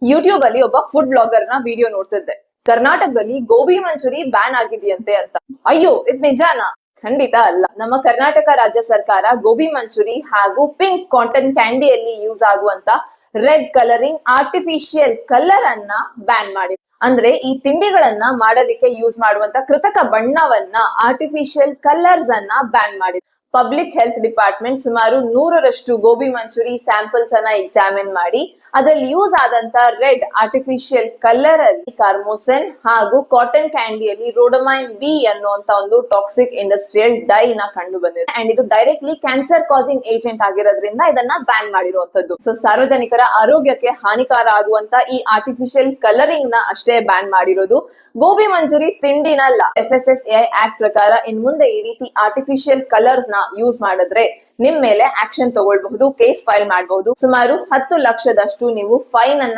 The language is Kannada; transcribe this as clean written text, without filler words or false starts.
ಯೂಟ್ಯೂಬ್ ಅಲ್ಲಿ ಒಬ್ಬ ಫುಡ್ ಬ್ಲಾಗರ್ ನ ವಿಡಿಯೋ ನೋಡ್ತಿದ್ದೆ. ಕರ್ನಾಟಕದಲ್ಲಿ ಗೋಬಿ ಮಂಚೂರಿ ಬ್ಯಾನ್ ಆಗಿದೆಯಂತೆ ಅಂತ. ಅಯ್ಯೋ ಇದ್ ನಿಜಾನಾ? ಖಂಡಿತ ಅಲ್ಲ. ನಮ್ಮ ಕರ್ನಾಟಕ ರಾಜ್ಯ ಸರ್ಕಾರ ಗೋಬಿ ಮಂಚೂರಿ ಹಾಗೂ ಪಿಂಕ್ ಕಾಟನ್ ಕ್ಯಾಂಡಿಯಲ್ಲಿ ಯೂಸ್ ಆಗುವಂತ ರೆಡ್ ಕಲರಿಂಗ್ ಆರ್ಟಿಫಿಷಿಯಲ್ ಕಲರ್ ಅನ್ನ ಬ್ಯಾನ್ ಮಾಡಿದೆ. ಅಂದ್ರೆ ಈ ತಿಂಡಿಗಳನ್ನ ಮಾಡೋದಕ್ಕೆ ಯೂಸ್ ಮಾಡುವಂತ ಕೃತಕ ಬಣ್ಣವನ್ನ ಆರ್ಟಿಫಿಷಿಯಲ್ ಕಲರ್ಸ್ ಅನ್ನ ಬ್ಯಾನ್ ಮಾಡಿದೆ. ಪಬ್ಲಿಕ್ ಹೆಲ್ತ್ ಡಿಪಾರ್ಟ್ಮೆಂಟ್ ಸುಮಾರು 100ರಷ್ಟು ಗೋಬಿ ಮಂಚೂರಿ ಸ್ಯಾಂಪಲ್ಸ್ ಅನ್ನ ಎಕ್ಸಾಮಿನ್ ಮಾಡಿ ಅದರಲ್ಲಿ ಯೂಸ್ ಆದಂತ ರೆಡ್ ಆರ್ಟಿಫಿಷಿಯಲ್ ಕಲರ್ ಅಲ್ಲಿ ಕಾರ್ಮೋಸೆನ್ ಹಾಗೂ ಕಾಟನ್ ಕ್ಯಾಂಡಿಯಲ್ಲಿ ರೋಡಮೈನ್ ಬಿ ಅನ್ನುವಂತ ಒಂದು ಟಾಕ್ಸಿಕ್ ಇಂಡಸ್ಟ್ರಿಯಲ್ ಡೈ ನ ಕಂಡು ಬಂದಿದೆ. ಅಂಡ್ ಇದು ಡೈರೆಕ್ಟ್ಲಿ ಕ್ಯಾನ್ಸರ್ ಕಾಸಿಂಗ್ ಏಜೆಂಟ್ ಆಗಿರೋದ್ರಿಂದ ಇದನ್ನ ಬ್ಯಾನ್ ಮಾಡಿರುವಂತದ್ದು. ಸೊ ಸಾರ್ವಜನಿಕರ ಆರೋಗ್ಯಕ್ಕೆ ಹಾನಿಕಾರ ಆಗುವಂತ ಈ ಆರ್ಟಿಫಿಷಿಯಲ್ ಕಲರಿಂಗ್ ನ ಅಷ್ಟೇ ಬ್ಯಾನ್ ಮಾಡಿರೋದು. ಗೋಬಿ ಮಂಚೂರಿ ತಿಂಡಿನಲ್ಲ. FSSAI ಆಕ್ಟ್ ಪ್ರಕಾರ ಇನ್ ಮುಂದೆ ಈ ರೀತಿ ಆರ್ಟಿಫಿಷಿಯಲ್ ಕಲರ್ಸ್ ನ ಯೂಸ್ ಮಾಡಿದ್ರೆ ನಿಮ್ ಮೇಲೆ ಆಕ್ಷನ್ ತಗೊಳ್ಬಹುದು, ಕೇಸ್ ಫೈಲ್ ಮಾಡಬಹುದು. ಸುಮಾರು 10 ಲಕ್ಷದಷ್ಟು ನೀವು ಫೈನ್ ಅನ್ನ